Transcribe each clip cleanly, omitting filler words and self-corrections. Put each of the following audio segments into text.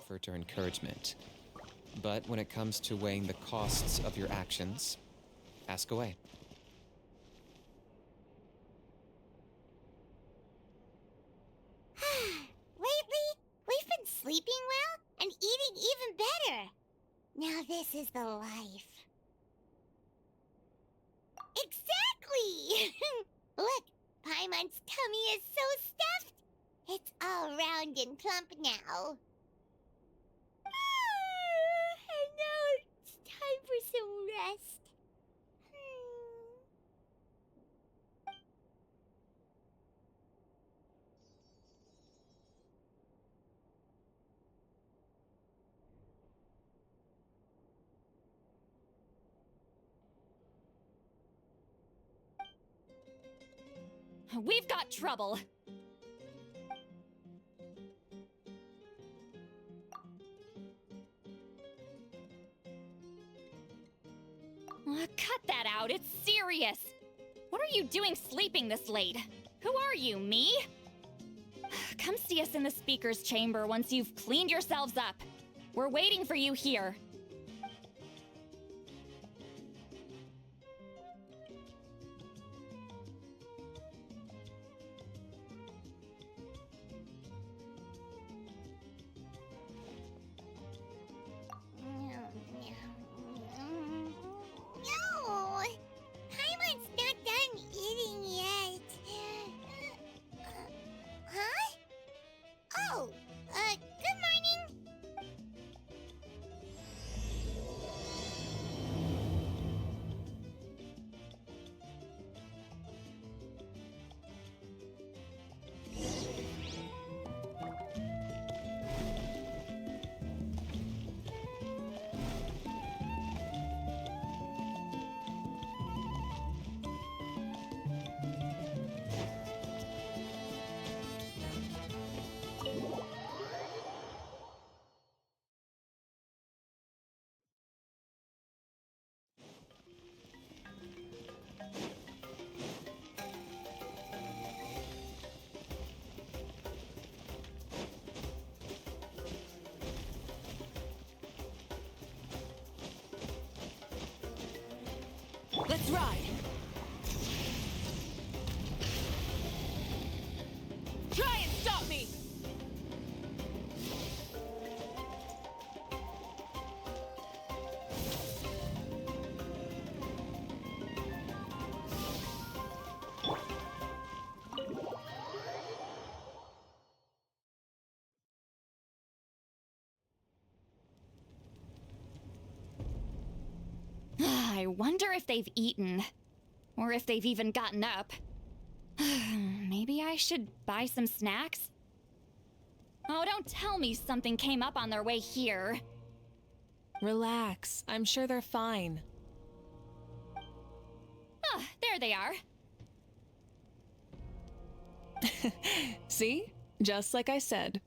comfort or encouragement. But when it comes to weighing the costs of your actions, ask away. Lately, we've been sleeping well and eating even better. Now this is the life. Exactly! Look, Paimon's tummy is so stuffed. It's all round and plump now. And now it's time for some rest. We've got trouble. Cut that out, it's serious. What are you doing sleeping this late? Who are you, me? Come see us in the speaker's chamber once you've cleaned yourselves up. We're waiting for you here. No! Paimon's not done eating yet. Huh? Oh, good morning. Let's ride! Try and stop me! I wonder if they've eaten. Or if they've even gotten up. Maybe I should buy some snacks? Oh, don't tell me something came up on their way here. Relax. I'm sure they're fine. Ah, there they are. See? Just like I said.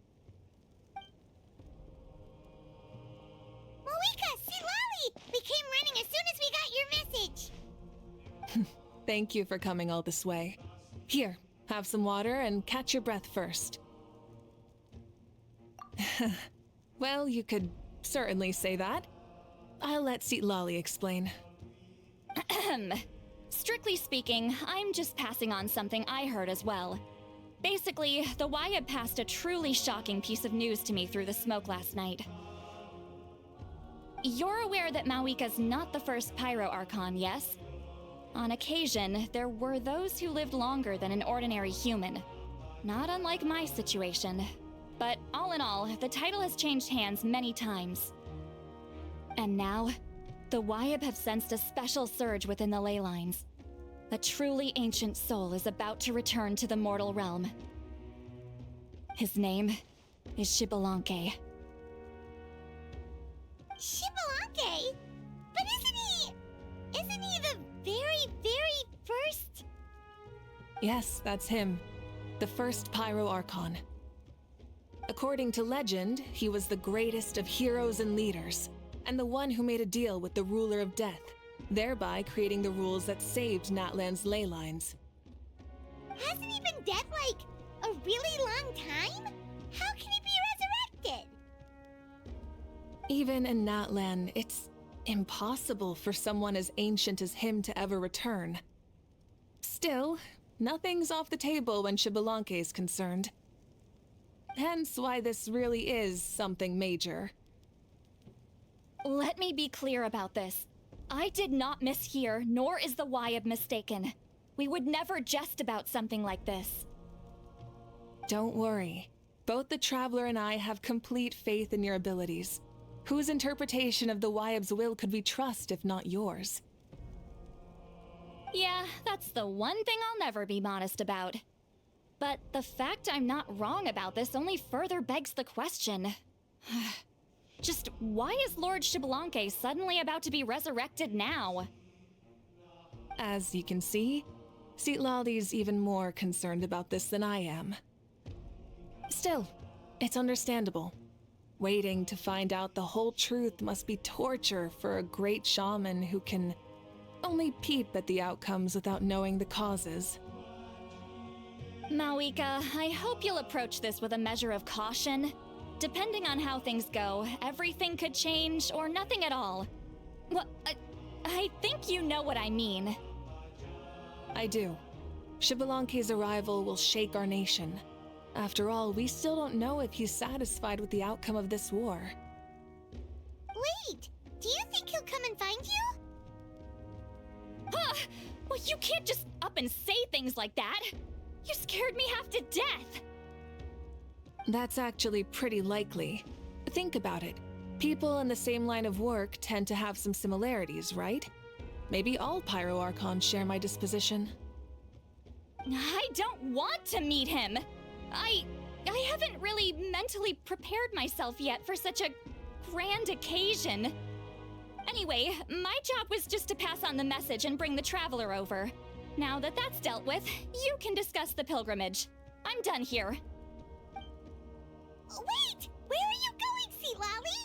Mavuika, see Lolly! We came running as soon as we got your message. Thank you for coming all this way. Here, have some water and catch your breath first. Well, you could certainly say that. I'll let Lolly explain. Strictly speaking, I'm just passing on something I heard as well. Basically, the Wyatt passed a truly shocking piece of news to me through the smoke last night. You're aware that Mavuika's not the first Pyro Archon, yes? On occasion, there were those who lived longer than an ordinary human. Not unlike my situation. But all in all, the title has changed hands many times. And now, the Wyatt have sensed a special surge within the ley lines. A truly ancient soul is about to return to the mortal realm. His name is Xbalanque. Xbalanque? But isn't he the very first? Yes, that's him. The first Pyro Archon. According to legend, he was the greatest of heroes and leaders, and the one who made a deal with the ruler of death, thereby creating the rules that saved Natlan's ley lines. Hasn't he been dead like a really long time? How can he be resurrected? Even in Natlan, it's impossible for someone as ancient as him to ever return. Still, nothing's off the table when Xbalanque is concerned. Hence why this really is something major. Let me be clear about this. I did not mishear, nor is the Wyab mistaken. We would never jest about something like this. Don't worry. Both the Traveler and I have complete faith in your abilities. Whose interpretation of the Wyab's will could we trust if not yours? Yeah, that's the one thing I'll never be modest about. But the fact I'm not wrong about this only further begs the question. Just why is Lord Xbalanque suddenly about to be resurrected now? As you can see, Citlali's even more concerned about this than I am. Still, it's understandable. Waiting to find out the whole truth must be torture for a great shaman who can only peep at the outcomes without knowing the causes. Mavuika, I hope you'll approach this with a measure of caution. Depending on how things go, everything could change or nothing at all. Well, I think you know what I mean. I do. Xbalanque's arrival will shake our nation. After all, we still don't know if he's satisfied with the outcome of this war. Wait! Do you think he'll come and find you? Huh! Well, you can't just up and say things like that! You scared me half to death! That's actually pretty likely. Think about it. People in the same line of work tend to have some similarities, right? Maybe all Pyro Archons share my disposition. I don't want to meet him! I haven't really mentally prepared myself yet for such a grand occasion. Anyway, my job was just to pass on the message and bring the Traveler over. Now that that's dealt with, you can discuss the pilgrimage. I'm done here. Wait! Where are you going, Citlali?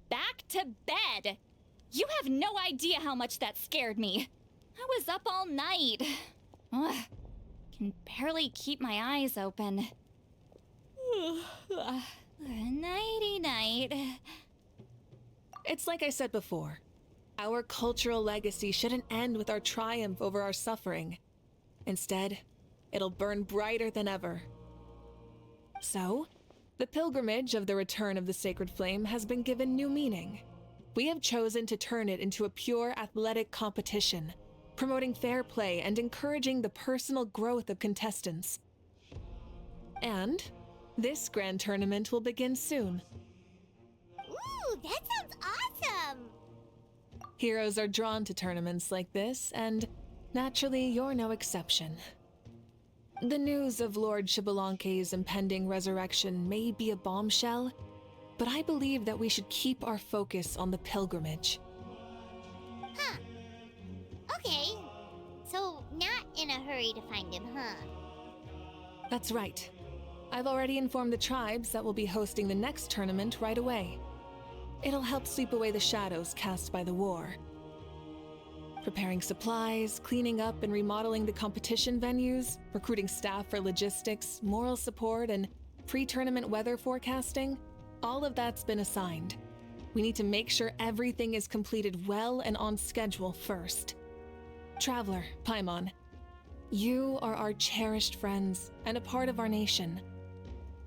Back to bed! You have no idea how much that scared me. I was up all night. Ugh, can barely keep my eyes open. Nighty-night. It's like I said before. Our cultural legacy shouldn't end with our triumph over our suffering. Instead, it'll burn brighter than ever. So, the pilgrimage of the return of the Sacred Flame has been given new meaning. We have chosen to turn it into a pure athletic competition, promoting fair play and encouraging the personal growth of contestants. And this grand tournament will begin soon. Ooh, that sounds awesome! Heroes are drawn to tournaments like this, and naturally, you're no exception. The news of Lord Xbalanque's impending resurrection may be a bombshell, but I believe that we should keep our focus on the pilgrimage. Huh. Okay. So, not in a hurry to find him, huh? That's right. I've already informed the tribes that we'll be hosting the next tournament right away. It'll help sweep away the shadows cast by the war. Preparing supplies, cleaning up and remodeling the competition venues, recruiting staff for logistics, moral support, and pre-tournament weather forecasting, all of that's been assigned. We need to make sure everything is completed well and on schedule first. Traveler, Paimon, you are our cherished friends and a part of our nation.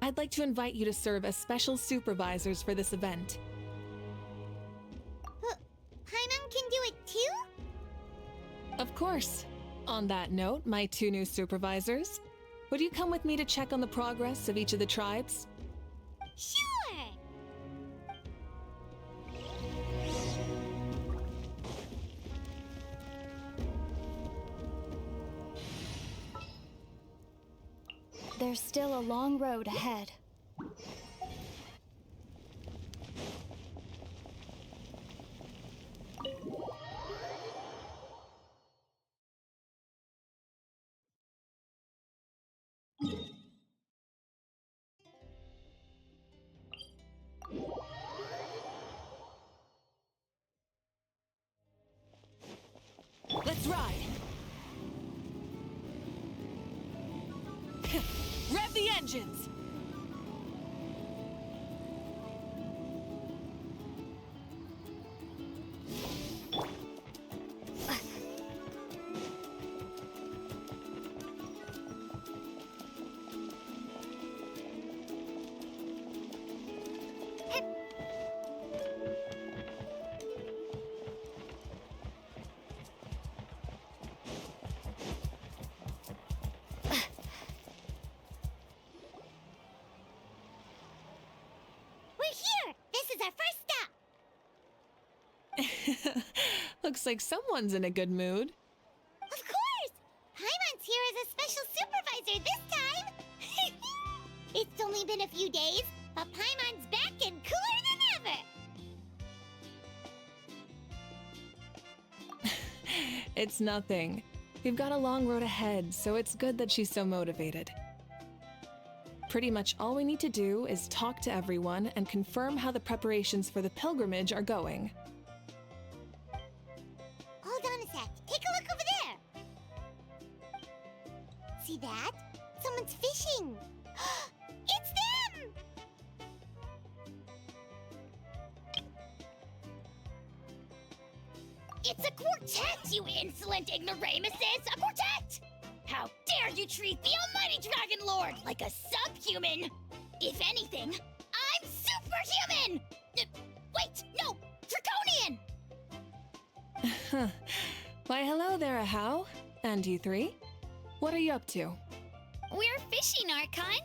I'd like to invite you to serve as special supervisors for this event. Paimon can do it too? Of course. On that note, my two new supervisors, would you come with me to check on the progress of each of the tribes? Sure! There's still a long road ahead. Let's ride! Rev the engines! Looks like someone's in a good mood. Of course! Paimon's here as a special supervisor this time! It's only been a few days, but Paimon's back and cooler than ever! It's nothing. We've got a long road ahead, so it's good that she's so motivated. Pretty much all we need to do is talk to everyone and confirm how the preparations for the pilgrimage are going. Hold on a sec. Take a look over there. See that? Someone's fishing. It's them! It's a quartet, you insolent ignoramuses! A quartet! How dare you treat the almighty Dragon Lord like a subhuman! If anything, I'm superhuman! Wait, no! Draconian! Why, hello there, Ahau. And you three? What are you up to? We're fishing, Archon.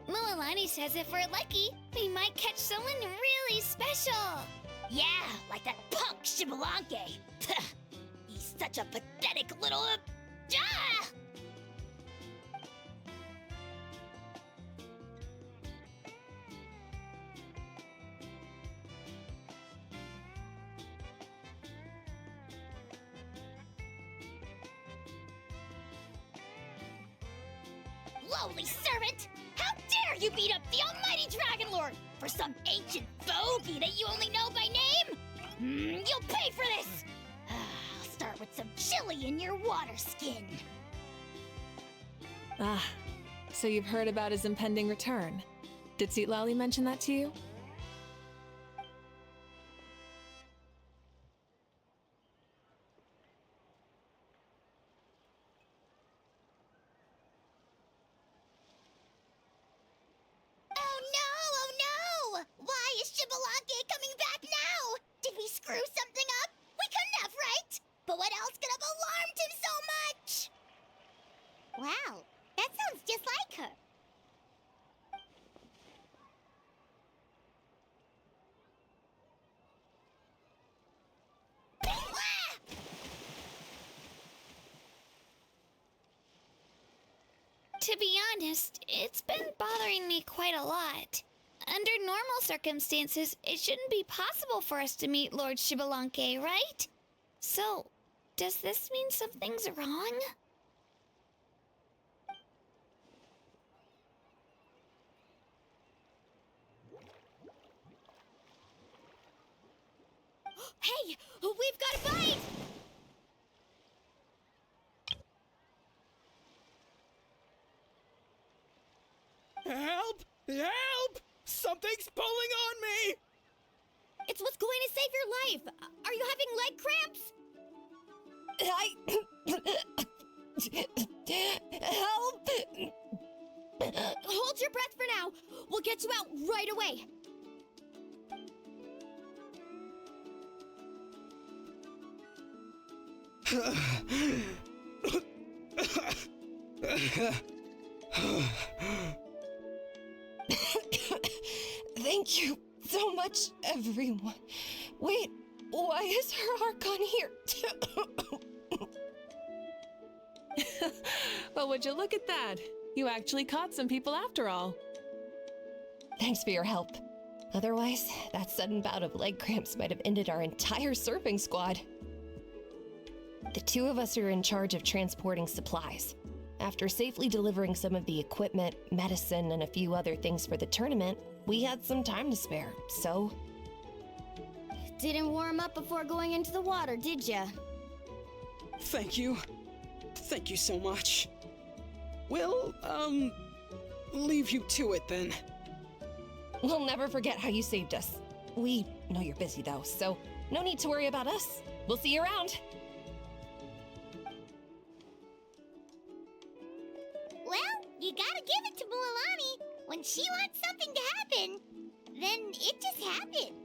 Mualani says if we're lucky, we might catch someone really special. Yeah, like that punk Shibalanke. He's such a pathetic little... Ah! Lowly servant! How dare you beat up the almighty Dragon Lord for some ancient bogey that you only know by name? You'll pay for this! I'll start with some chili in your water skin. Ah, so you've heard about his impending return. Did Seatlali mention that to you? Oh no! Why is Shibalanke coming back now? Did we screw something up? We couldn't have, right? But what else could have alarmed him so much? Wow, that sounds just like her. To be honest, it's been bothering me quite a lot. Under normal circumstances, it shouldn't be possible for us to meet Lord Shibalanke, right? So, does this mean something's wrong? Hey, we've got a bite! Help! Help! Something's pulling on me! It's what's going to save your life! Are you having leg cramps? Help! Hold your breath for now. We'll get you out right away. Thank you so much, everyone. Wait, why is her Archon here? Well, would you look at that? You actually caught some people after all. Thanks for your help. Otherwise, that sudden bout of leg cramps might have ended our entire surfing squad. The two of us are in charge of transporting supplies. After safely delivering some of the equipment, medicine, and a few other things for the tournament, we had some time to spare, so... Didn't warm up before going into the water, did ya? Thank you. Thank you so much. We'll, leave you to it then. We'll never forget how you saved us. We know you're busy though, so no need to worry about us. We'll see you around. Well, you gotta give it to Mualani. When she wants something to happen, then it just happens.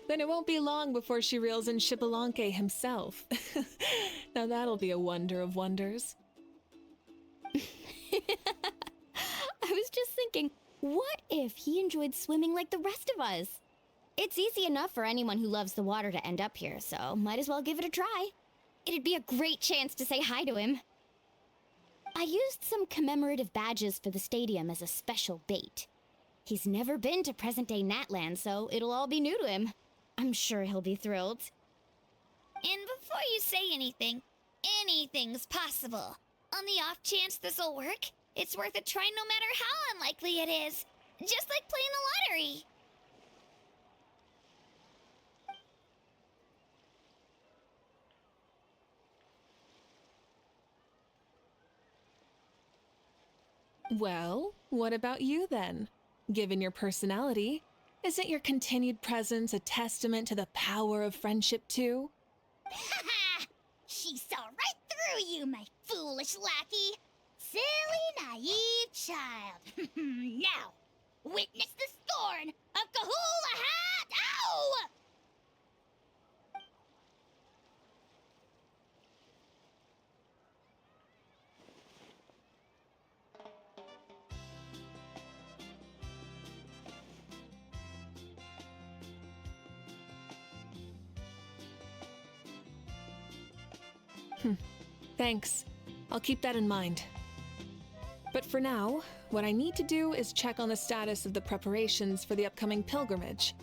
Then it won't be long before she reels in Shibalanke himself. Now that'll be a wonder of wonders. I was just thinking, what if he enjoyed swimming like the rest of us? It's easy enough for anyone who loves the water to end up here, so might as well give it a try. It'd be a great chance to say hi to him. I used some commemorative badges for the stadium as a special bait. He's never been to present-day Natland, so it'll all be new to him. I'm sure he'll be thrilled. And before you say anything, anything's possible. On the off chance this'll work, it's worth a try no matter how unlikely it is. Just like playing the lottery. Well, what about you then? Given your personality, isn't your continued presence a testament to the power of friendship too? Ha ha! She saw right through you, my foolish lackey. Silly, naive child. Now, witness the scorn of Kahula Hat! Ow! Thanks. I'll keep that in mind. But for now, what I need to do is check on the status of the preparations for the upcoming pilgrimage.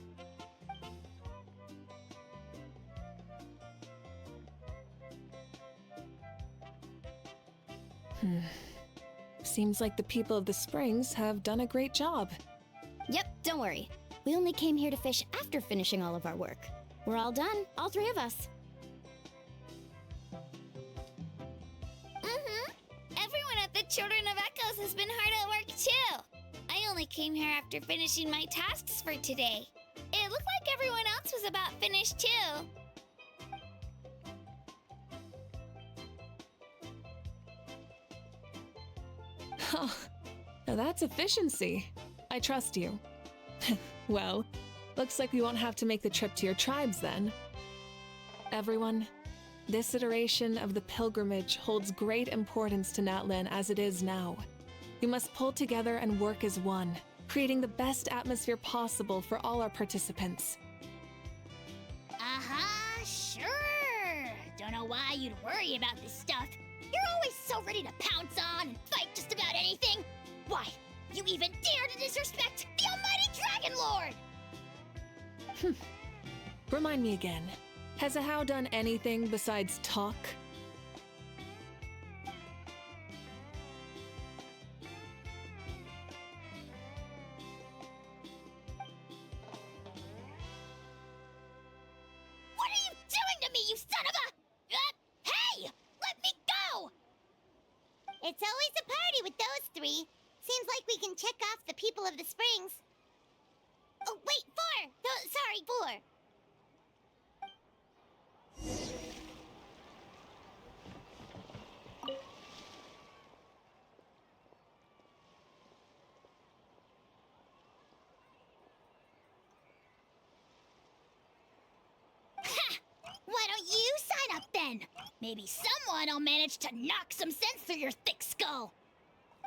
Seems like the people of the Springs have done a great job. Yep, don't worry. We only came here to fish after finishing all of our work. We're all done, all three of us. Everyone at the Children of Echoes has been hard at work too. I only came here after finishing my tasks for today. It looked like everyone else was about finished too. Oh, now that's efficiency. I trust you. Well, looks like we won't have to make the trip to your tribes then. Everyone, this iteration of the pilgrimage holds great importance to Natlan as it is now. We must pull together and work as one, creating the best atmosphere possible for all our participants. Sure. Don't know why you'd worry about this stuff. You're always so ready to pounce on and fight just about anything. Why, you even dare to disrespect the almighty Dragon Lord! Remind me again, has Ahau done anything besides talk? What are you doing to me, you son of a... hey! Let me go! It's always a party with those three. Seems like we can check off the people of the Springs. Oh, wait, four! Sorry, four. Why don't you sign up then? Maybe someone will manage to knock some sense through your thick skull.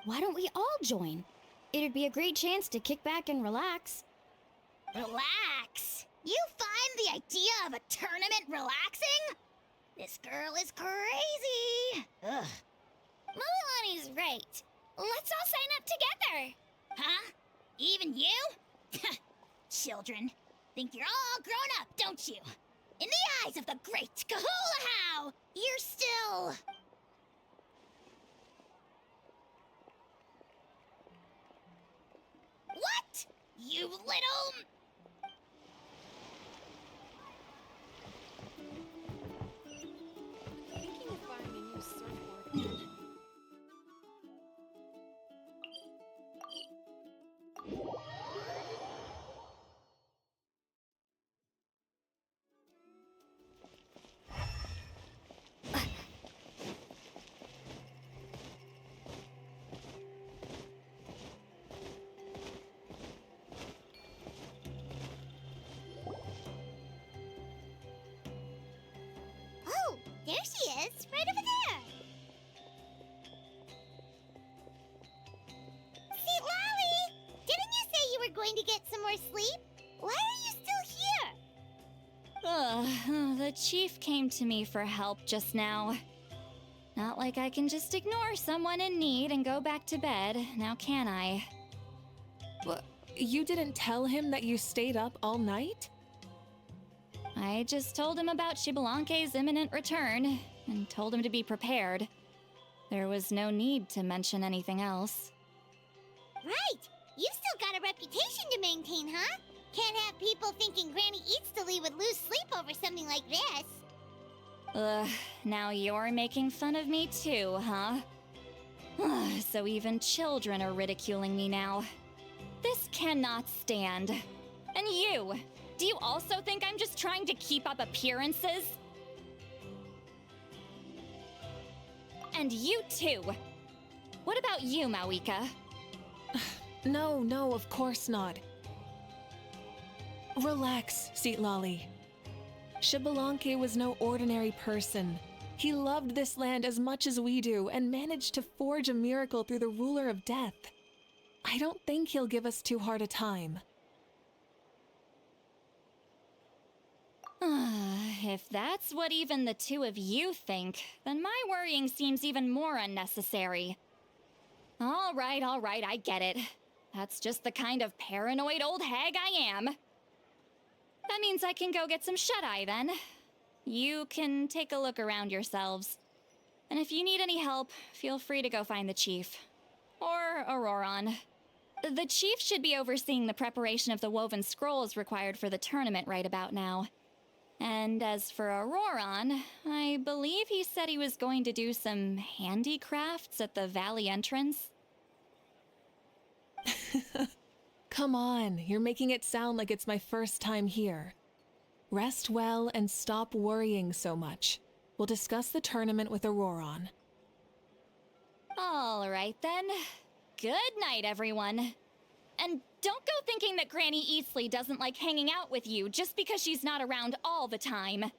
Why don't we all join? It'd be a great chance to kick back and relax. Relax? You find the idea of a tournament relaxing? This girl is crazy. Ugh. Mulalani's right. Let's all sign up together. Huh? Even you? Children, think you're all grown up, don't you? In the eyes of the great Kahula, you're still... What? You little... Oh, there she is, right over there. See, Lolly, didn't you say you were going to get some more sleep? Why are you still Ugh, the chief came to me for help just now. Not like I can just ignore someone in need and go back to bed, now can I? You didn't tell him that you stayed up all night? I just told him about Shibalanke's imminent return, and told him to be prepared. There was no need to mention anything else. Right! You've still got a reputation to maintain, huh? Can't have people thinking Granny Eatsterly would lose sleep over something like this. Ugh, now you're making fun of me too, huh? Ugh, so even children are ridiculing me now. This cannot stand. And you! Do you also think I'm just trying to keep up appearances? And you too! What about you, Mavuika? No, of course not. Relax, Seatlolly. Shibalanke was no ordinary person. He loved this land as much as we do and managed to forge a miracle through the ruler of death. I don't think he'll give us too hard a time. If that's what even the two of you think, then my worrying seems even more unnecessary. All right, I get it. That's just the kind of paranoid old hag I am. That means I can go get some shut-eye then. You can take a look around yourselves. And if you need any help, feel free to go find the chief. Or Auroron. The chief should be overseeing the preparation of the woven scrolls required for the tournament right about now. And as for Auroron, I believe he said he was going to do some handicrafts at the valley entrance. Come on, you're making it sound like it's my first time here. Rest well and stop worrying so much. We'll discuss the tournament with Auroron. All right then. Good night, everyone. And don't go thinking that Granny Eastleigh doesn't like hanging out with you just because she's not around all the time.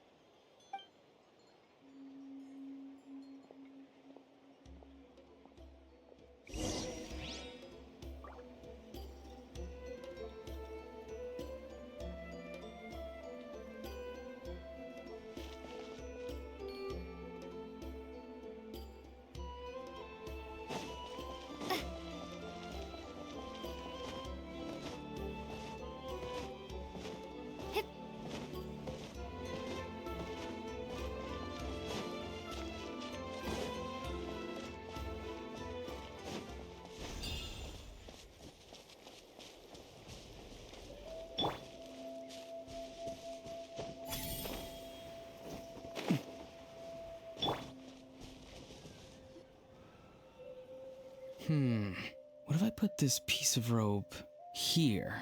What if I put this piece of rope here?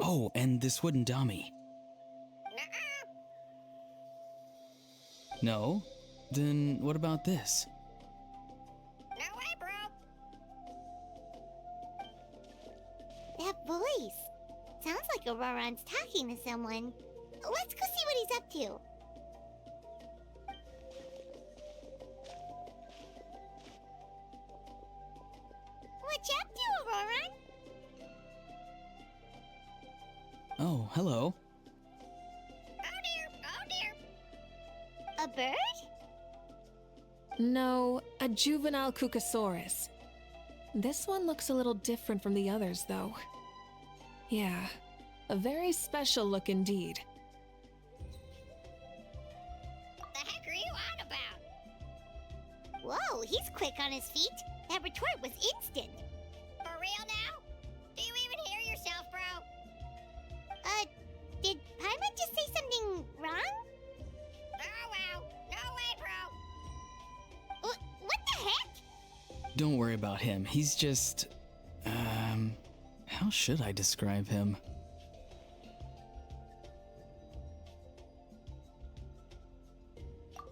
Oh, and this wooden dummy. No? Then what about this? No way, bro! That voice. Sounds like Auroron's talking to someone. Let's go see what he's up to. What you up to, Auroron? Oh, hello. Oh dear. A bird? No, a juvenile Cucasaurus. This one looks a little different from the others, though. Yeah, a very special look indeed. What the heck are you on about? Whoa, he's quick on his feet. That retort was instant. For real now? Do you even hear yourself, bro? Did Paimon just say something wrong? Oh, wow. No way, bro. What the heck? Don't worry about him. He's just... how should I describe him?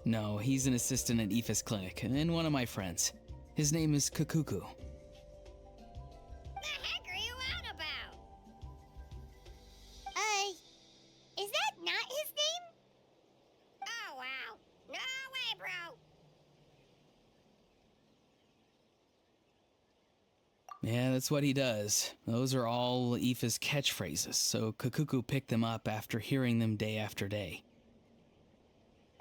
No, he's an assistant at Aoife's clinic, and one of my friends. His name is Kakuku. The heck are you on about? Is that not his name? Oh, wow. No way, bro. Yeah, that's what he does. Those are all Aoife's catchphrases, so Kakuku picked them up after hearing them day after day.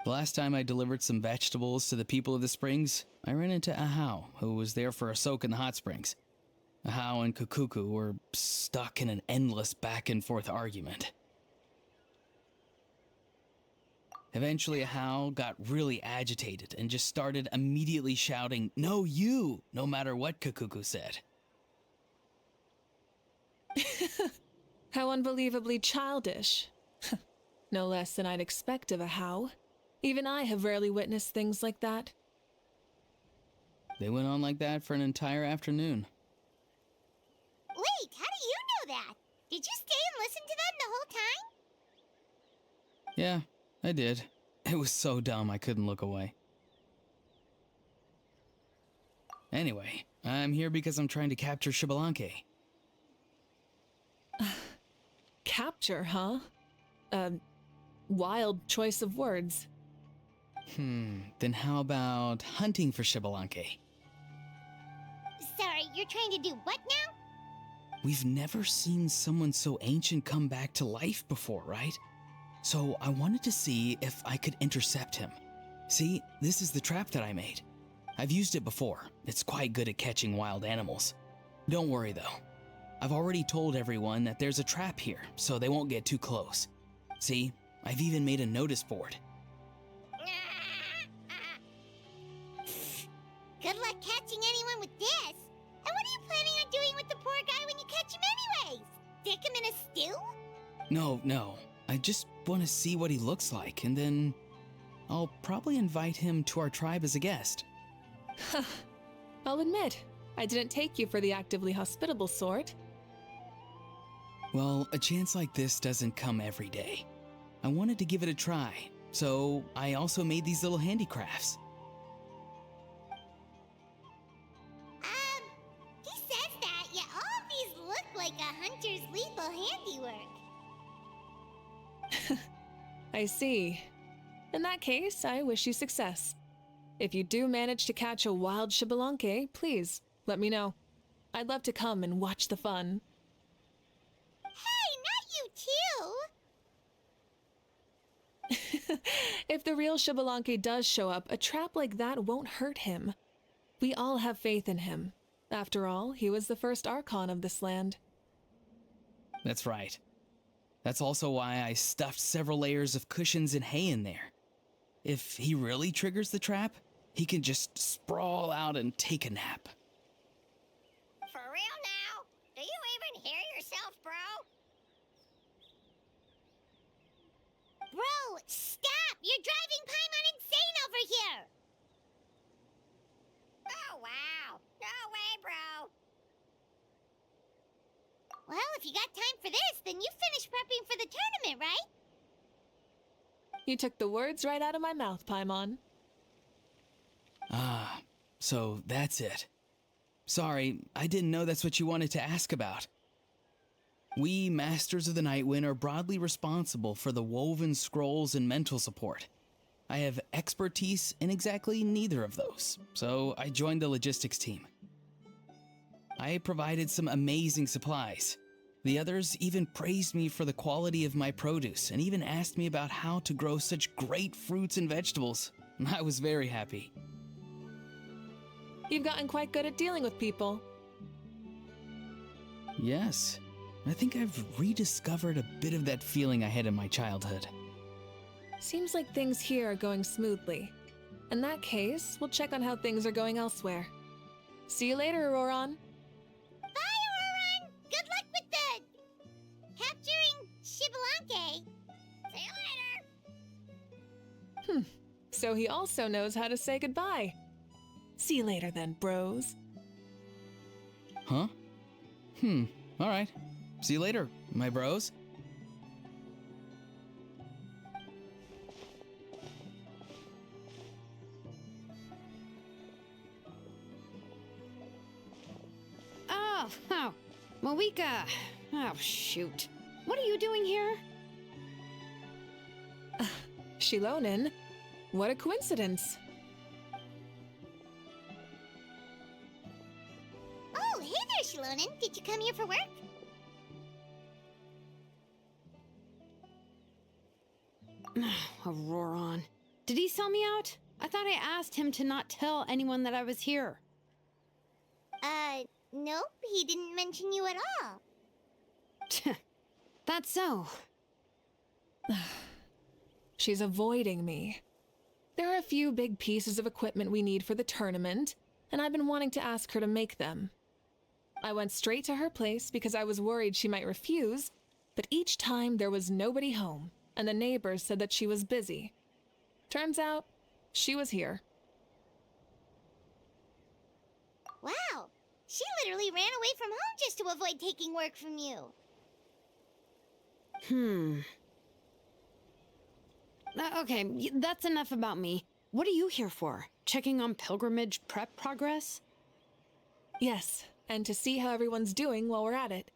The last time I delivered some vegetables to the people of the springs, I ran into Ahau, who was there for a soak in the hot springs. Ahau and Kukuku were stuck in an endless back and forth argument. Eventually, Ahau got really agitated and just started immediately shouting, "No, you!" no matter what Kukuku said. How unbelievably childish. No less than I'd expect of a How. Even I have rarely witnessed things like that. They went on like that for an entire afternoon. Wait, how do you know that? Did you stay and listen to them the whole time? Yeah, I did. It was so dumb I couldn't look away. Anyway, I'm here because I'm trying to capture Xbalanque. Capture, huh? Wild choice of words. Then how about hunting for Xbalanque? Sorry, you're trying to do what now? We've never seen someone so ancient come back to life before, right? So I wanted to see if I could intercept him. See, this is the trap that I made. I've used it before. It's quite good at catching wild animals. Don't worry though. I've already told everyone that there's a trap here, so they won't get too close. See, I've even made a notice board. Good luck catching anyone with this. And what are you planning on doing with the poor guy when you catch him anyways? Stick him in a stew? No. I just want to see what he looks like, and then I'll probably invite him to our tribe as a guest. I'll admit, I didn't take you for the actively hospitable sort. Well, a chance like this doesn't come every day. I wanted to give it a try, so I also made these little handicrafts. He says that, yet all of these look like a hunter's lethal handiwork. I see. In that case, I wish you success. If you do manage to catch a wild Xbalanque, please let me know. I'd love to come and watch the fun. Hey, not you too! If the real Xbalanque does show up, a trap like that won't hurt him. We all have faith in him. After all, he was the first Archon of this land. That's right. That's also why I stuffed several layers of cushions and hay in there. If he really triggers the trap, he can just sprawl out and take a nap. For real now? Do you even hear yourself, bro? Bro, stop! You're driving Paimon insane over here! Oh, wow. No way, bro. Well, if you got time for this, then you finished prepping for the tournament, right? You took the words right out of my mouth, Paimon. Ah, so that's it. Sorry, I didn't know that's what you wanted to ask about. We, Masters of the Nightwind, are broadly responsible for the woven scrolls and mental support. I have expertise in exactly neither of those, so I joined the logistics team. I provided some amazing supplies. The others even praised me for the quality of my produce and even asked me about how to grow such great fruits and vegetables. I was very happy. You've gotten quite good at dealing with people. Yes, I think I've rediscovered a bit of that feeling I had in my childhood. Seems like things here are going smoothly. In that case, we'll check on how things are going elsewhere. See you later, Auroron. Bye, Auroron! Good luck with the... capturing Xbalanque. See you later! So he also knows how to say goodbye. See you later then, bros. Huh? Alright. See you later, my bros. Oh, Mavuika. Oh, shoot. What are you doing here? Shilonin? What a coincidence. Oh, hey there, Shilonin. Did you come here for work? Auroron. Did he sell me out? I thought I asked him to not tell anyone that I was here. Nope, he didn't mention you at all. That's so. She's avoiding me. There are a few big pieces of equipment we need for the tournament, and I've been wanting to ask her to make them. I went straight to her place because I was worried she might refuse, but each time there was nobody home, and the neighbors said that she was busy. Turns out, she was here. Wow, she literally ran away from home just to avoid taking work from you. Okay, that's enough about me. What are you here for? Checking on pilgrimage prep progress? Yes, and to see how everyone's doing while we're at it.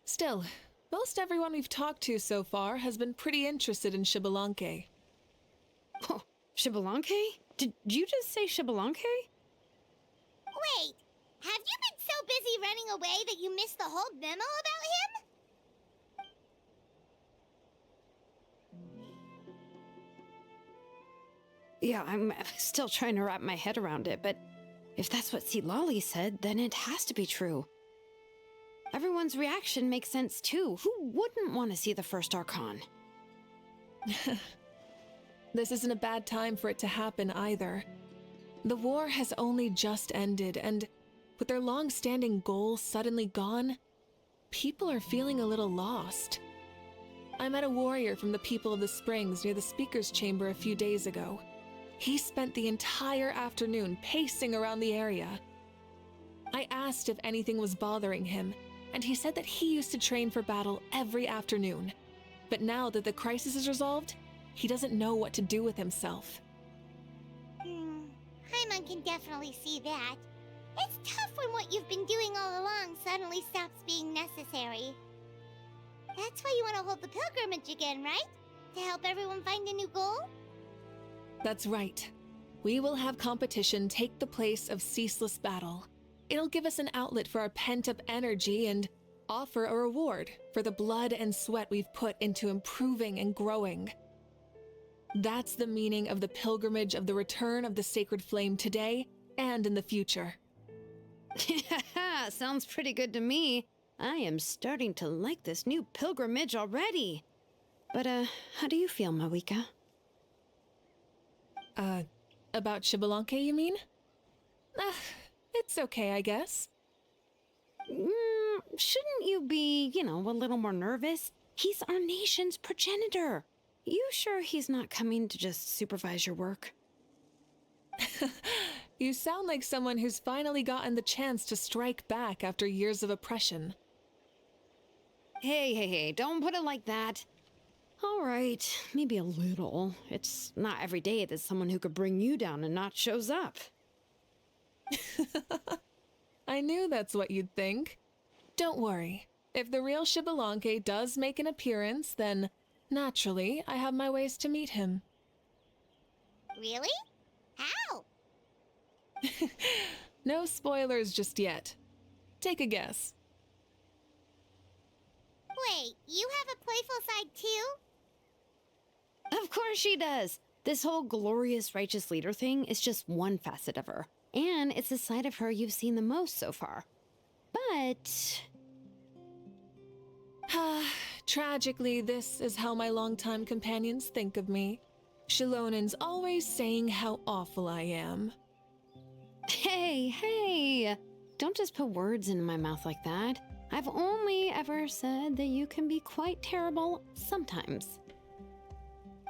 Still, most everyone we've talked to so far has been pretty interested in Xbalanque. Oh, Xbalanque? Did you just say Xbalanque? Wait, have you been so busy running away that you missed the whole memo about him? Yeah, I'm still trying to wrap my head around it, but if that's what Lolly said, then it has to be true. Everyone's reaction makes sense too. Who wouldn't want to see the first Archon? This isn't a bad time for it to happen either. The war has only just ended, and with their long-standing goal suddenly gone, people are feeling a little lost. I met a warrior from the People of the Springs near the Speaker's Chamber a few days ago. He spent the entire afternoon pacing around the area. I asked if anything was bothering him, and he said that he used to train for battle every afternoon. But now that the crisis is resolved, he doesn't know what to do with himself. Paimon can definitely see that. It's tough when what you've been doing all along suddenly stops being necessary. That's why you want to hold the pilgrimage again, right? To help everyone find a new goal? That's right. We will have competition take the place of ceaseless battle. It'll give us an outlet for our pent-up energy and offer a reward for the blood and sweat we've put into improving and growing. That's the meaning of the pilgrimage of the return of the sacred flame today and in the future. Sounds pretty good to me. I am starting to like this new pilgrimage already. But, how do you feel, Mavuika? About Xbalanque, you mean? It's okay, I guess. Shouldn't you be, a little more nervous? He's our nation's progenitor. You sure he's not coming to just supervise your work? You sound like someone who's finally gotten the chance to strike back after years of oppression. Hey, don't put it like that. All right, maybe a little. It's not every day that someone who could bring you down a notch shows up. I knew that's what you'd think. Don't worry. If the real Xbalanque does make an appearance, then naturally I have my ways to meet him. Really? How? No spoilers just yet. Take a guess. Wait, you have a playful side too? Of course she does. This whole glorious righteous leader thing is just one facet of her. And it's the side of her you've seen the most so far. But... Tragically, this is how my longtime companions think of me. Shilonen's always saying how awful I am. Hey! Don't just put words into my mouth like that. I've only ever said that you can be quite terrible sometimes.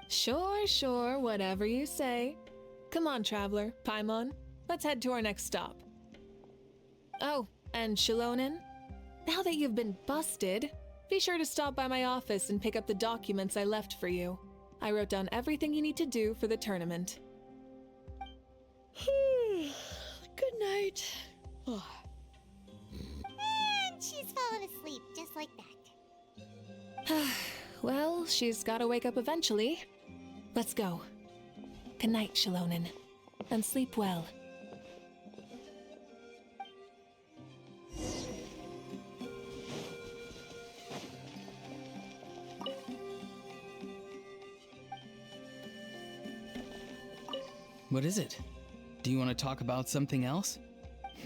Sure, whatever you say. Come on, Traveler, Paimon. Let's head to our next stop. Oh, and Shilonen, now that you've been busted, be sure to stop by my office and pick up the documents I left for you. I wrote down everything you need to do for the tournament. Good night. And she's fallen asleep just like that. Well, she's gotta wake up eventually. Let's go. Good night, Shilonen. And sleep well. What is it? Do you want to talk about something else?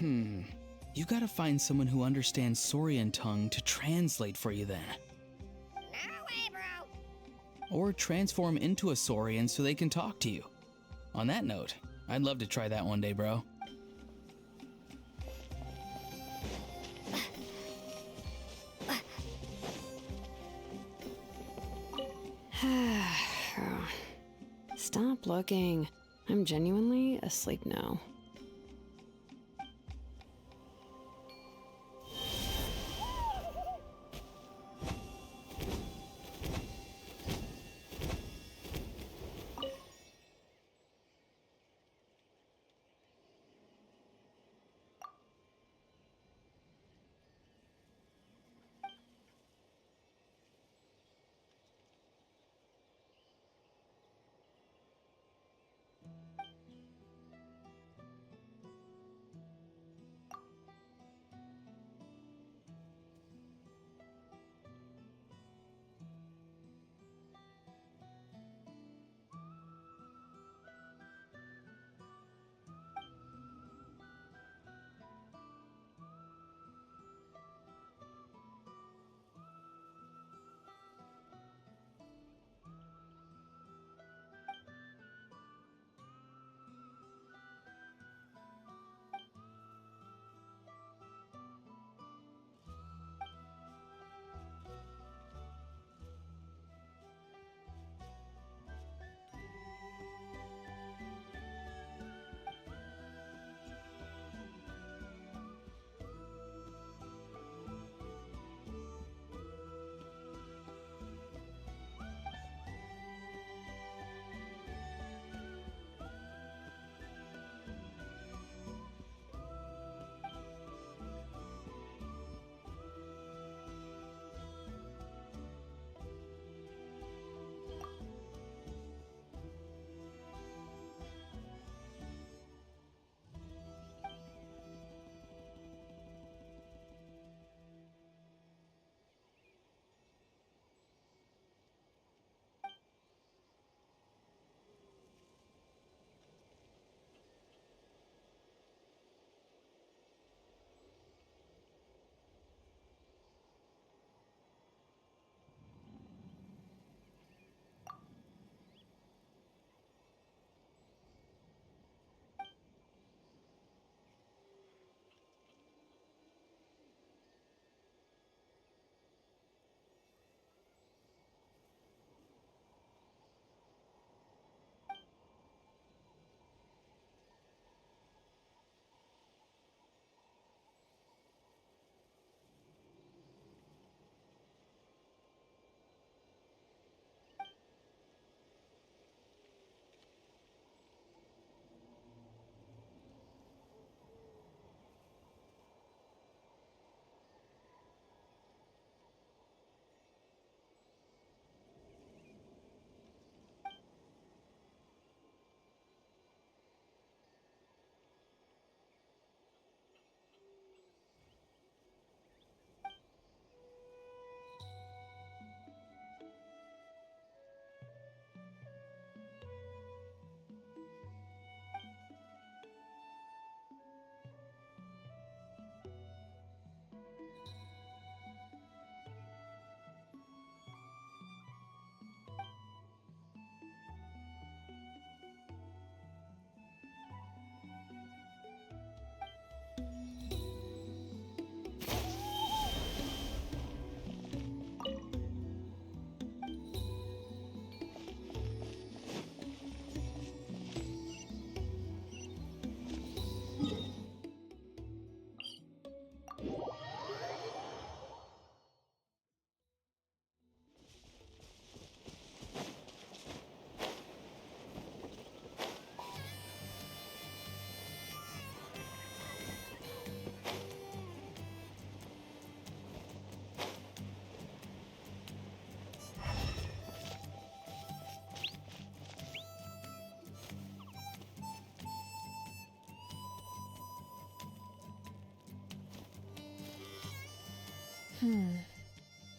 You gotta find someone who understands Saurian tongue to translate for you then. No way, bro. Or transform into a Saurian so they can talk to you. On that note, I'd love to try that one day, bro. Stop looking. I'm genuinely asleep now.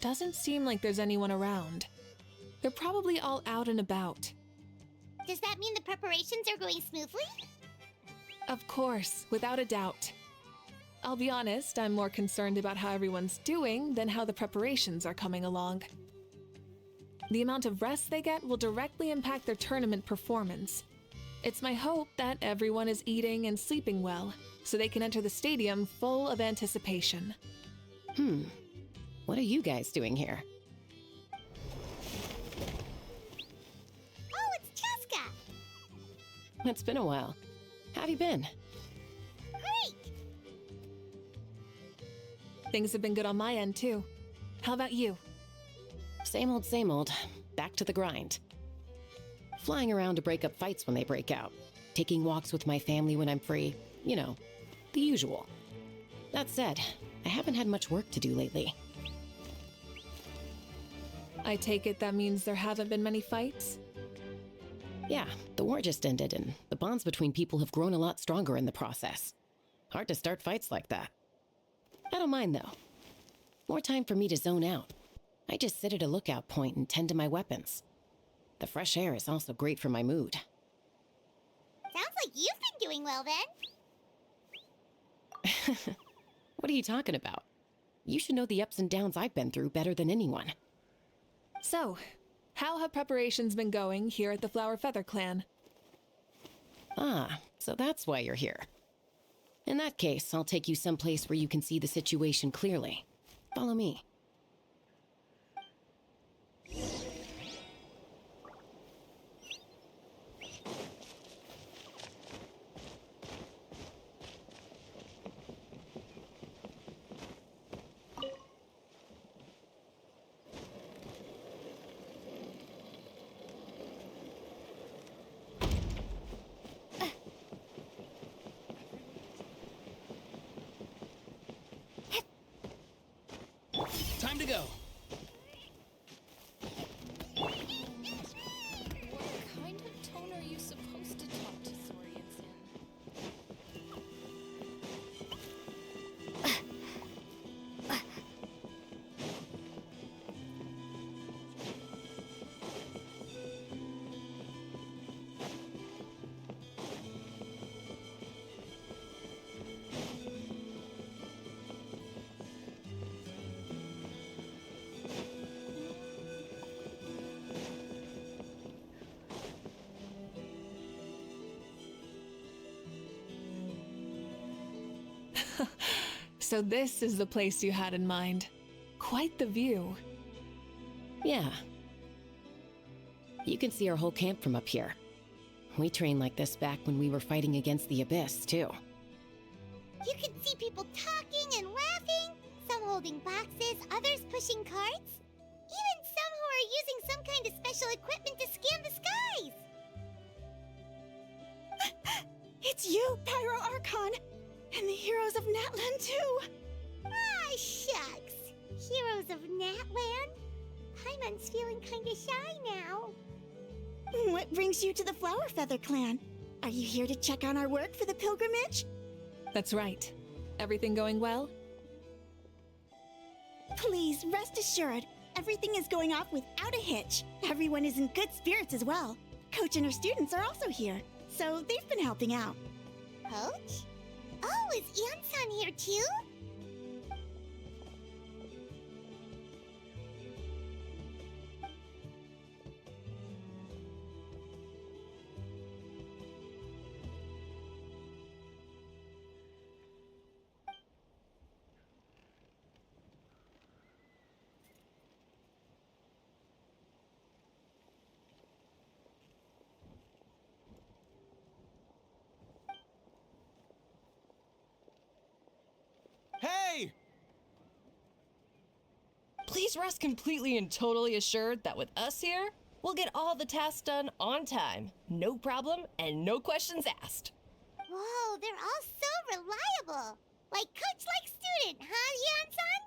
Doesn't seem like there's anyone around. They're probably all out and about. Does that mean the preparations are going smoothly? Of course, without a doubt. I'll be honest, I'm more concerned about how everyone's doing than how the preparations are coming along. The amount of rest they get will directly impact their tournament performance. It's my hope that everyone is eating and sleeping well, so they can enter the stadium full of anticipation. What are you guys doing here? Oh, it's Cheska! It's been a while. How have you been? Great! Things have been good on my end, too. How about you? Same old, same old. Back to the grind. Flying around to break up fights when they break out. Taking walks with my family when I'm free. You know, the usual. That said, I haven't had much work to do lately. I take it that means there haven't been many fights? Yeah, the war just ended, and the bonds between people have grown a lot stronger in the process. Hard to start fights like that. I don't mind, though. More time for me to zone out. I just sit at a lookout point and tend to my weapons. The fresh air is also great for my mood. Sounds like you've been doing well then. What are you talking about? You should know the ups and downs I've been through better than anyone. So, how have preparations been going here at the Flower Feather Clan? Ah, so that's why you're here. In that case, I'll take you someplace where you can see the situation clearly. Follow me. Time to go. What kind of tone are you supposed to talk to Saurians in? So this is the place you had in mind. Quite the view. Yeah. You can see our whole camp from up here. We trained like this back when we were fighting against the Abyss, too. You can see people talking and laughing, some holding boxes, others pushing carts. Even some who are using some kind of special equipment to scan the skies. It's you, Pyro Archon! And the heroes of Natlan, too! Ah, shucks. Heroes of Natland? Paimon's feeling kinda shy now. What brings you to the Flower Feather Clan? Are you here to check on our work for the pilgrimage? That's right. Everything going well? Please, rest assured, everything is going off without a hitch. Everyone is in good spirits as well. Coach and her students are also here, so they've been helping out. Coach? Oh, is Anson here too? Hey! Please rest completely and totally assured that with us here, we'll get all the tasks done on time. No problem and no questions asked. Whoa, they're all so reliable. Like coach like student, huh, Anson?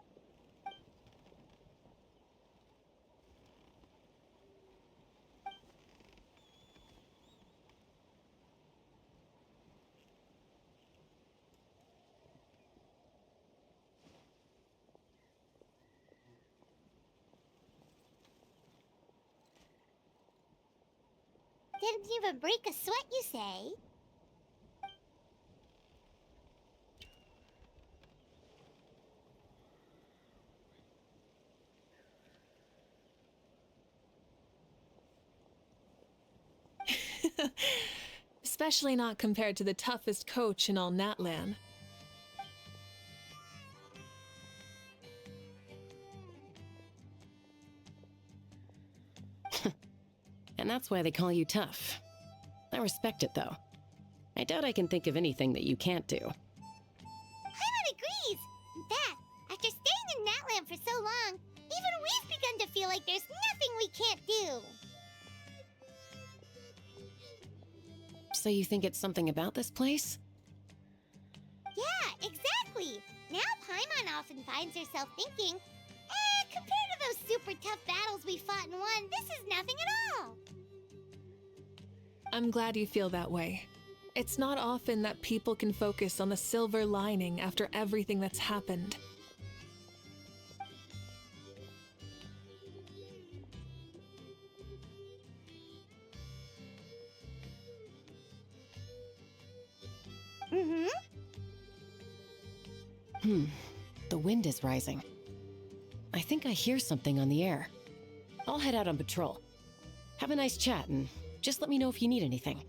Didn't even break a sweat, you say? Especially not compared to the toughest coach in all Natlan. And that's why they call you tough. I respect it, though. I doubt I can think of anything that you can't do. Paimon agrees! In fact, after staying in Natland for so long, even we've begun to feel like there's nothing we can't do! So you think it's something about this place? Yeah, exactly! Now Paimon often finds herself thinking, compared to those super tough battles we fought and won, this is nothing at all! I'm glad you feel that way. It's not often that people can focus on the silver lining after everything that's happened. The wind is rising. I think I hear something on the air. I'll head out on patrol. Have a nice chat and just let me know if you need anything.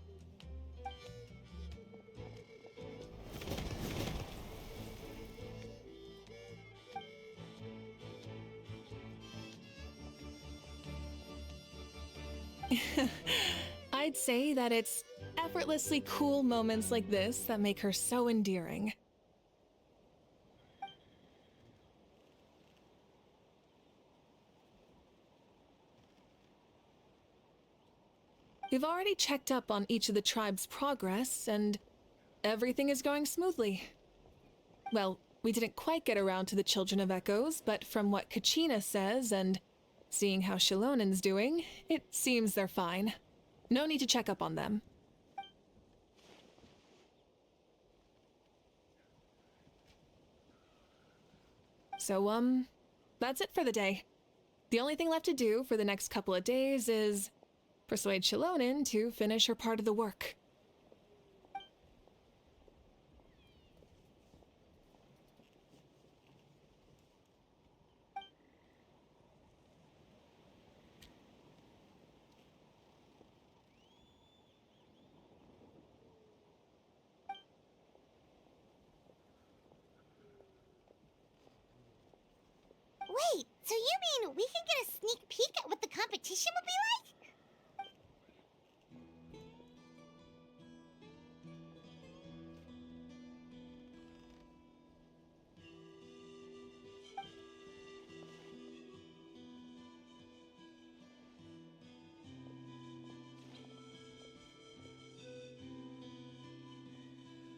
I'd say that it's effortlessly cool moments like this that make her so endearing. We've already checked up on each of the tribe's progress, and everything is going smoothly. Well, we didn't quite get around to the Children of Echoes, but from what Kachina says and seeing how Shilonen's doing, it seems they're fine. No need to check up on them. So, that's it for the day. The only thing left to do for the next couple of days is persuade Shilonen to finish her part of the work. Wait, so you mean we can get a sneak peek at what the competition will be like?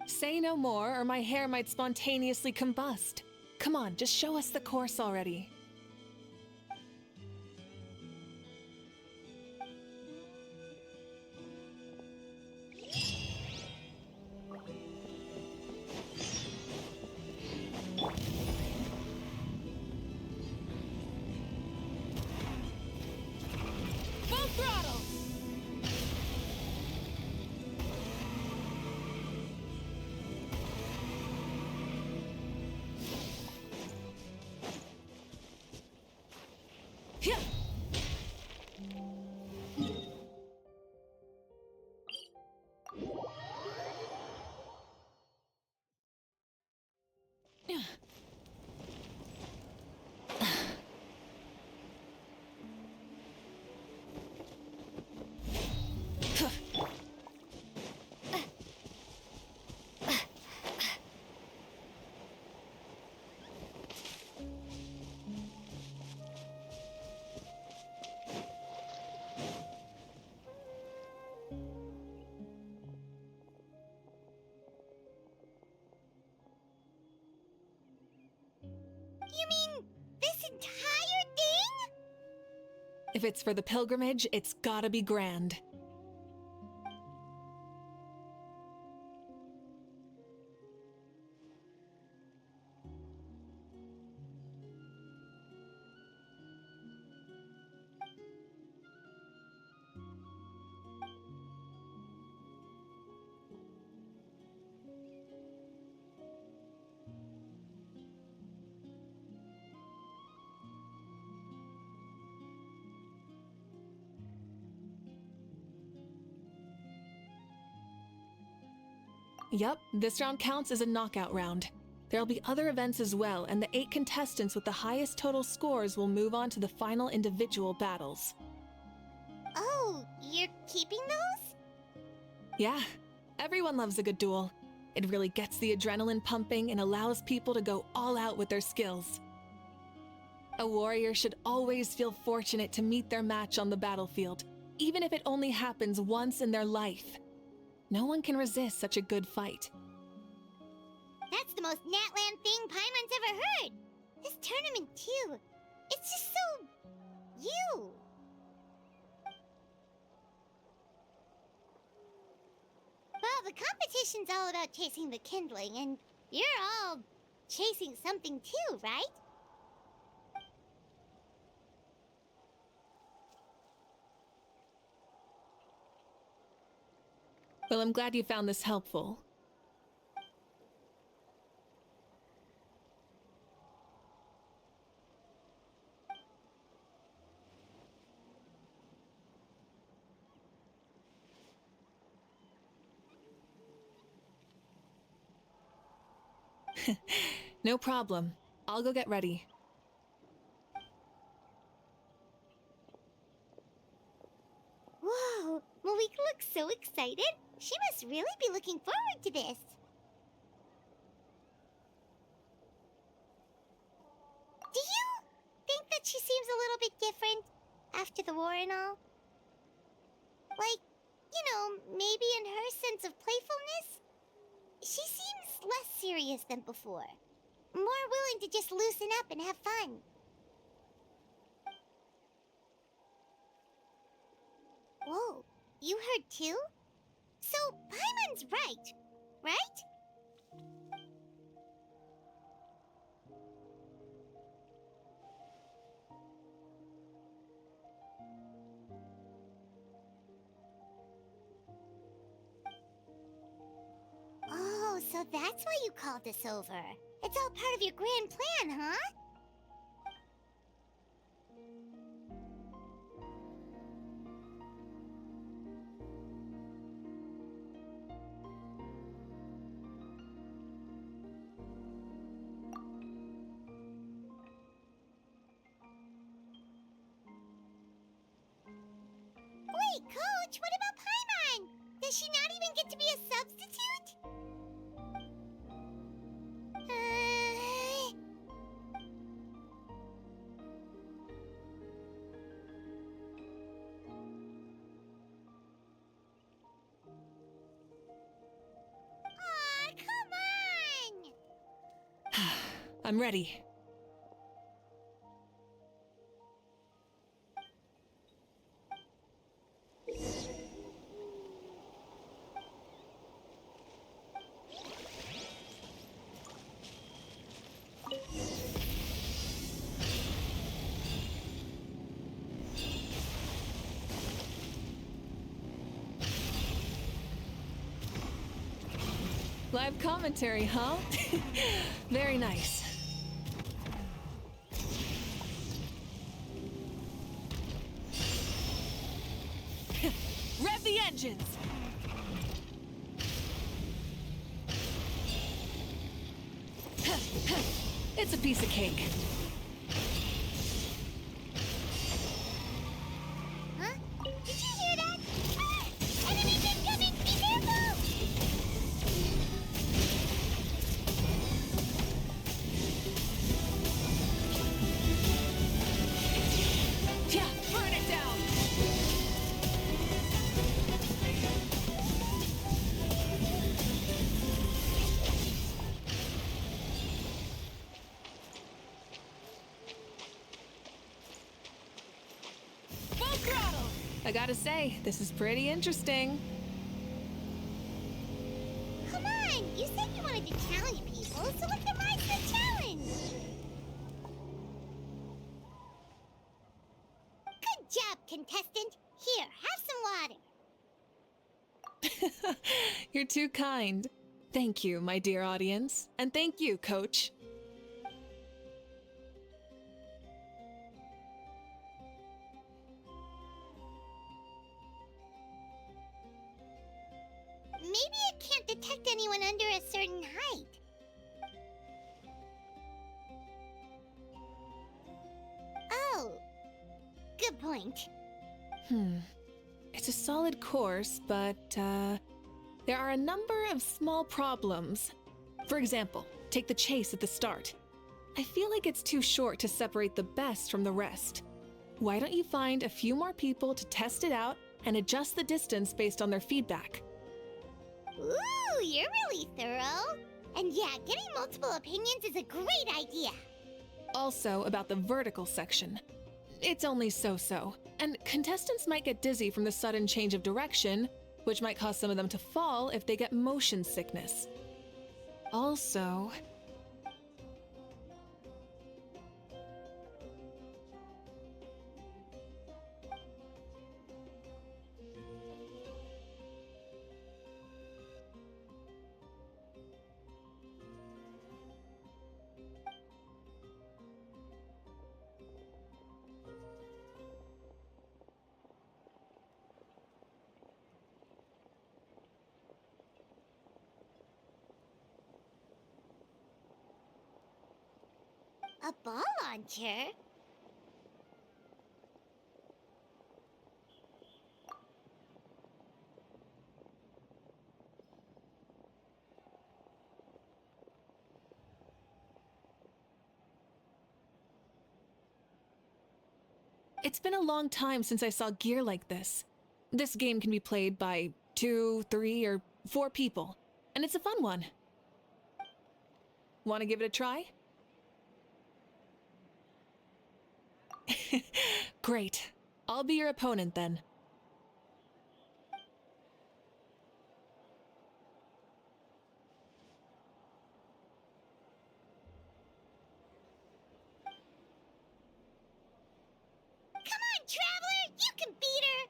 Say no more, or my hair might spontaneously combust. Come on, just show us the course already. Full throttle! Yeah. You mean this entire thing? If it's for the pilgrimage, it's gotta be grand. Yup, this round counts as a knockout round. There'll be other events as well, and the 8 contestants with the highest total scores will move on to the final individual battles. Oh, you're keeping those? Yeah, everyone loves a good duel. It really gets the adrenaline pumping and allows people to go all out with their skills. A warrior should always feel fortunate to meet their match on the battlefield, even if it only happens once in their life. No one can resist such a good fight. That's the most Natland thing Paimon's ever heard. This tournament, too. It's just so... you. Well, the competition's all about chasing the kindling, and you're all chasing something too, right? Well, I'm glad you found this helpful. No problem. I'll go get ready. Whoa, Mavuika looks so excited. She must really be looking forward to this. Do you think that she seems a little bit different after the war and all? Like, you know, maybe in her sense of playfulness? She seems less serious than before. More willing to just loosen up and have fun. Whoa, you heard too? So, Paimon's right, right? Oh, so that's why you called us over. It's all part of your grand plan, huh? Wait, Coach, what about Paimon? Does she not even get to be a substitute? Aw, come on! I'm ready. Live commentary, huh? Very nice. Rev the engines! It's a piece of cake. Huh? Did you hear that? Ah! Enemies incoming! Be careful! Yeah, burn it down! Full throttle! I gotta say, this is pretty interesting. Come on! You said you wanted to challenge people, so let them rise to the challenge! Good job, contestant! Here, have some water! You're too kind. Thank you, my dear audience. And thank you, Coach. Maybe it can't detect anyone anyone under a certain height. Oh, good point. It's a solid course, but, there are a number of small problems. For example, take the chase at the start. I feel like it's too short to separate the best from the rest. Why don't you find a few more people to test it out and adjust the distance based on their feedback? Ooh, you're really thorough. And yeah, getting multiple opinions is a great idea. Also, about the vertical section. It's only so-so, and contestants might get dizzy from the sudden change of direction, which might cause some of them to fall if they get motion sickness. Also, A ball launcher? it's been a long time since I saw gear like this. This game can be played by 2, 3, or 4 people, and it's a fun one. Want to give it a try? Great. I'll be your opponent then. Come on, Traveler! You can beat her!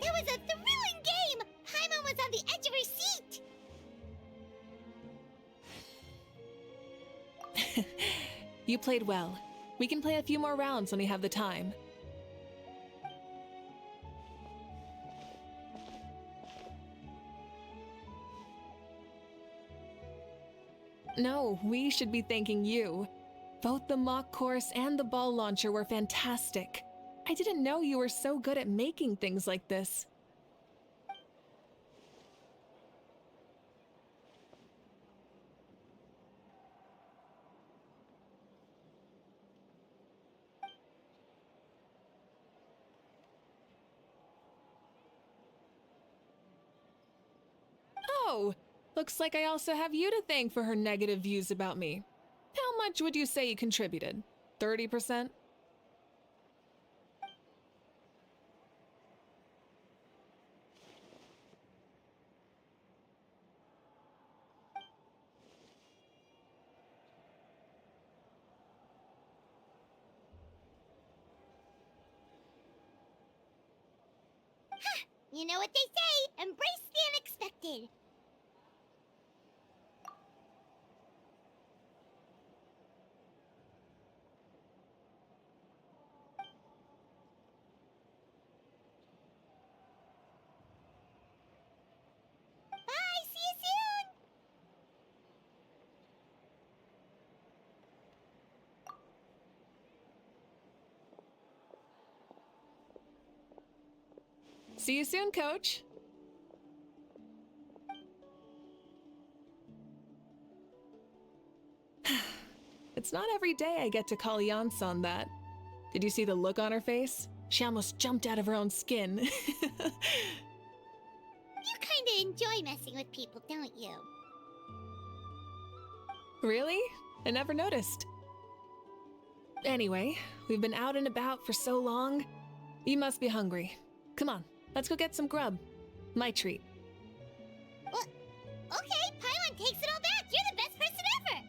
That was a thrilling game! Paimon was on the edge of her seat! You played well. We can play a few more rounds when we have the time. No, we should be thanking you. Both the mock course and the ball launcher were fantastic. I didn't know you were so good at making things like this. Oh, looks like I also have you to thank for her negative views about me. How much would you say you contributed? 30%? You know what they say, embrace the unexpected. Bye, see you soon! See you soon, Coach. It's not every day I get to call Yansan that. Did you see the look on her face? She almost jumped out of her own skin. You kinda enjoy messing with people, don't you? Really? I never noticed. Anyway, we've been out and about for so long. You must be hungry. Come on, let's go get some grub. My treat. Well, okay, Paimon takes it all back. You're the best person ever.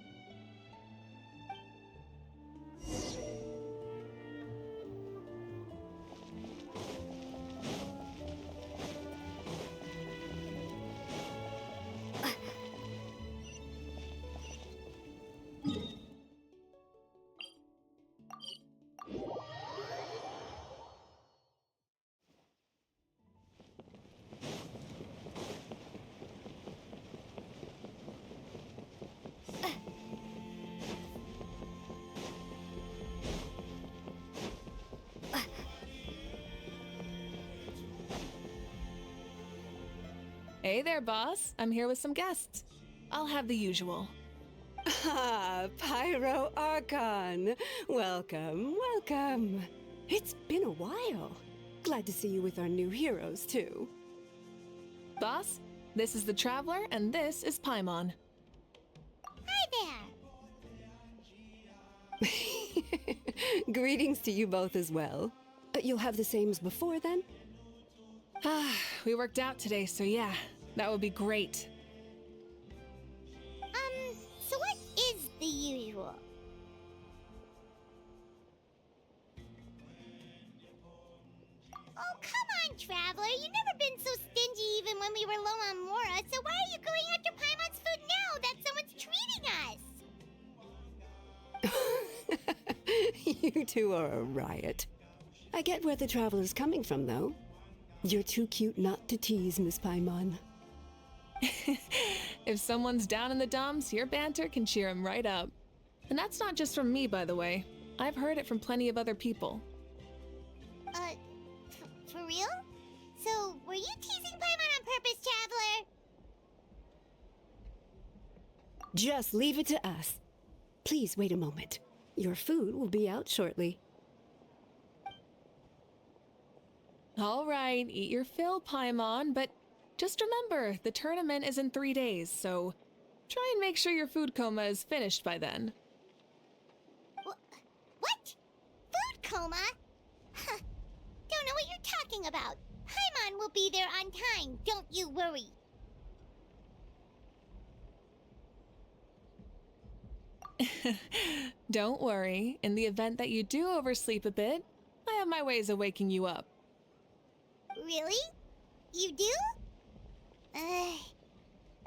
Hey there, boss. I'm here with some guests. I'll have the usual. Ah, Pyro Archon. Welcome, welcome. It's been a while. Glad to see you with our new heroes, too. Boss, this is the Traveler, and this is Paimon. Hi there. Greetings to you both as well. You'll have the same as before, then? Ah, we worked out today, so yeah, that would be great. So what is the usual? Oh, come on, Traveler. You've never been so stingy even when we were low on Mora, so why are you going after Paimon's food now that someone's treating us? You two are a riot. I get where the Traveler's coming from, though. You're too cute not to tease, Miss Paimon. If someone's down in the dumps, your banter can cheer him right up. And that's not just from me, by the way. I've heard it from plenty of other people. For real? So, were you teasing Paimon on purpose, Traveler? Just leave it to us. Please wait a moment. Your food will be out shortly. All right, eat your fill, Paimon, but just remember, the tournament is in 3 days, so try and make sure your food coma is finished by then. What? Food coma? Huh. Don't know what you're talking about. Paimon will be there on time, don't you worry. Don't worry, in the event that you do oversleep a bit, I have my ways of waking you up. Really? You do?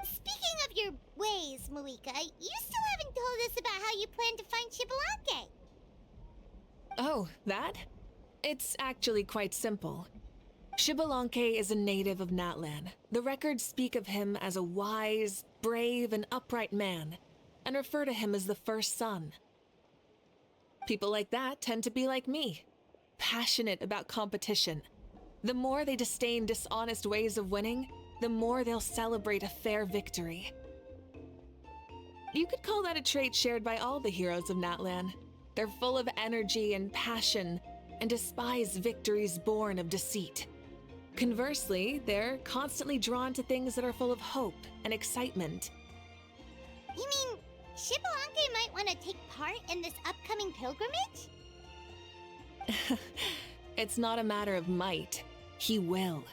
Speaking of your ways, Mavuika, you still haven't told us about how you plan to find Xbalanque. Oh, that? It's actually quite simple. Xbalanque is a native of Natlan. The records speak of him as a wise, brave, and upright man, and refer to him as the first son. People like that tend to be like me, passionate about competition. The more they disdain dishonest ways of winning, the more they'll celebrate a fair victory. You could call that a trait shared by all the heroes of Natlan. They're full of energy and passion, and despise victories born of deceit. Conversely, they're constantly drawn to things that are full of hope and excitement. You mean Xbalanque might want to take part in this upcoming pilgrimage? It's not a matter of might. He will.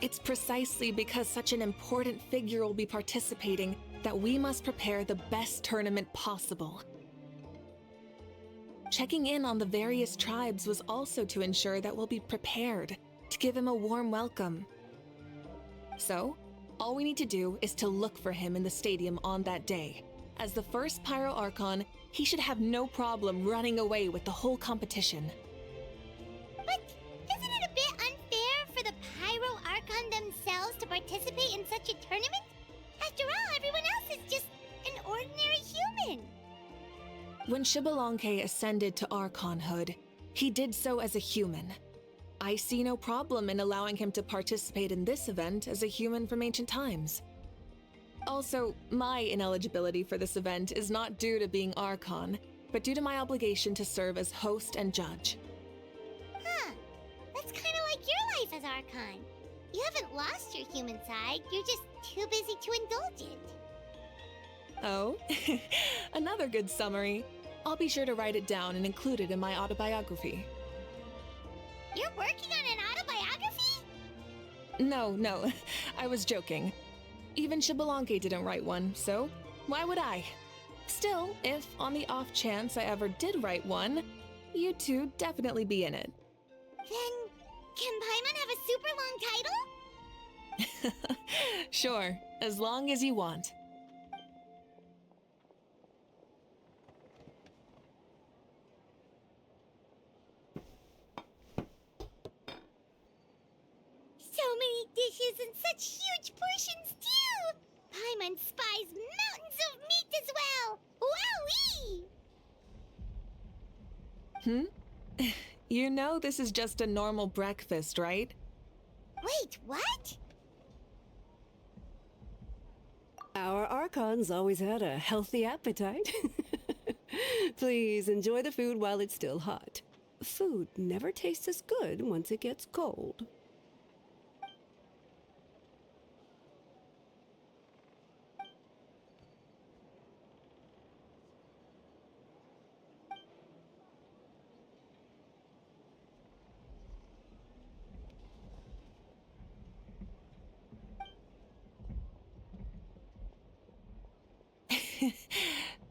It's precisely because such an important figure will be participating that we must prepare the best tournament possible. Checking in on the various tribes was also to ensure that we'll be prepared to give him a warm welcome. So, all we need to do is to look for him in the stadium on that day. As the first Pyro Archon, he should have no problem running away with the whole competition. But isn't it a bit unfair for the Pyro Archon themselves to participate in such a tournament? After all, everyone else is just an ordinary human. When Xbalanque ascended to Archonhood, he did so as a human. I see no problem in allowing him to participate in this event as a human from ancient times. Also, my ineligibility for this event is not due to being Archon, but due to my obligation to serve as host and judge. Huh. That's kind of like your life as Archon. You haven't lost your human side, you're just too busy to indulge it. Oh, another good summary. I'll be sure to write it down and include it in my autobiography. You're working on an autobiography? No, I was joking. Even Xbalanque didn't write one, so why would I? Still, if on the off chance I ever did write one, you two definitely be in it. Then, can Paimon have a super long title? Sure, as long as you want. So many dishes and such huge portions, too! Paimon spies mountains of meat as well! Wowee! You know this is just a normal breakfast, right? Wait, what? Our Archons always had a healthy appetite. Please enjoy the food while it's still hot. Food never tastes as good once it gets cold.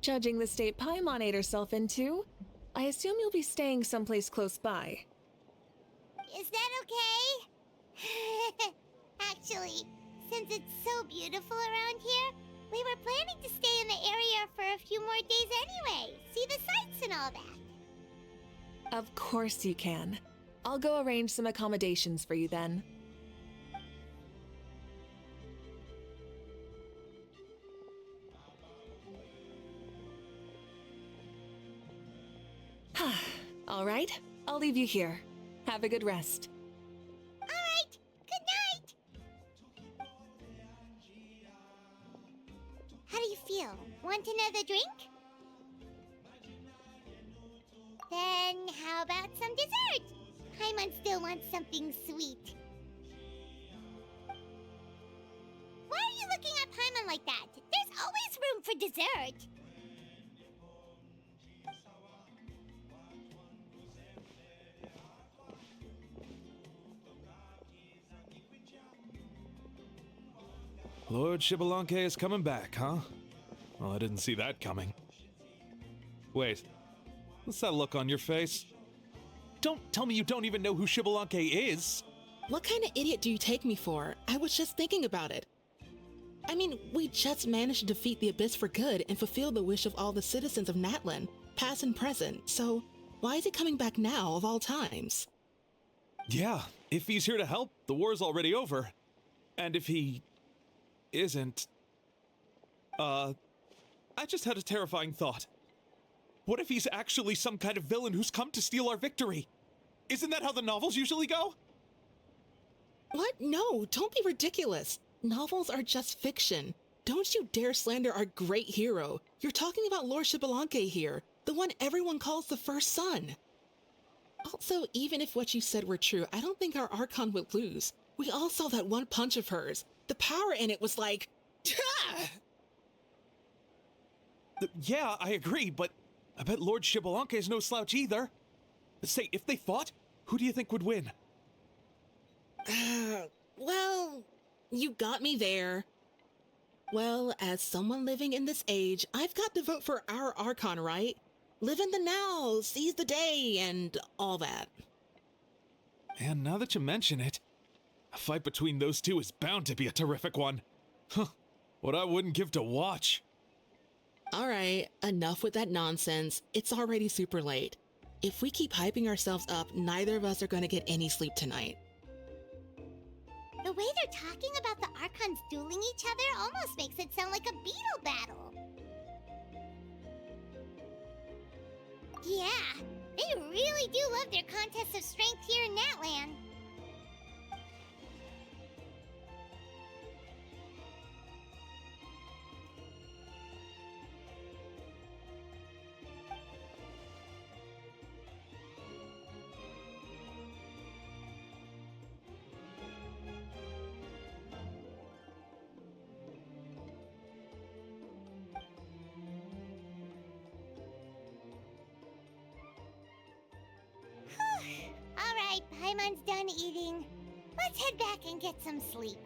Judging the state Paimon ate herself into, I assume you'll be staying someplace close by. Is that okay? Actually, since it's so beautiful around here, we were planning to stay in the area for a few more days anyway. See the sights and all that. Of course you can. I'll go arrange some accommodations for you then. All right, I'll leave you here. Have a good rest. All right, good night. How do you feel? Want another drink? Then how about some dessert? Paimon still wants something sweet. Why are you looking at Paimon like that? There's always room for dessert. Lord Xbalanque is coming back, huh? Well, I didn't see that coming. Wait, what's that look on your face? Don't tell me you don't even know who Xbalanque is! What kind of idiot do you take me for? I was just thinking about it. I mean, we just managed to defeat the Abyss for good and fulfill the wish of all the citizens of Natlan, past and present, so why is he coming back now of all times? Yeah, if he's here to help, the war's already over. And if he isn't... I just had a terrifying thought. What if he's actually some kind of villain who's come to steal our victory? Isn't that how the novels usually go? What? No, don't be ridiculous. Novels are just fiction. Don't you dare slander our great hero. You're talking about Lord Xbalanque here, the one everyone calls the first son. Also, even if what you said were true, I don't think our Archon would lose. We all saw that one punch of hers. The power in it was like... Yeah, I agree, but I bet Lord Xbalanque is no slouch either. Say, if they fought, who do you think would win? Well, you got me there. Well, as someone living in this age, I've got to vote for our Archon, right? Live in the now, seize the day, and all that. And now that you mention it, a fight between those two is bound to be a terrific one. Huh, what I wouldn't give to watch. All right, enough with that nonsense. It's already super late. If we keep hyping ourselves up, neither of us are going to get any sleep tonight. The way they're talking about the Archons dueling each other almost makes it sound like a beetle battle. Yeah, they really do love their contests of strength here in Natlan. Paimon's done eating. Let's head back and get some sleep.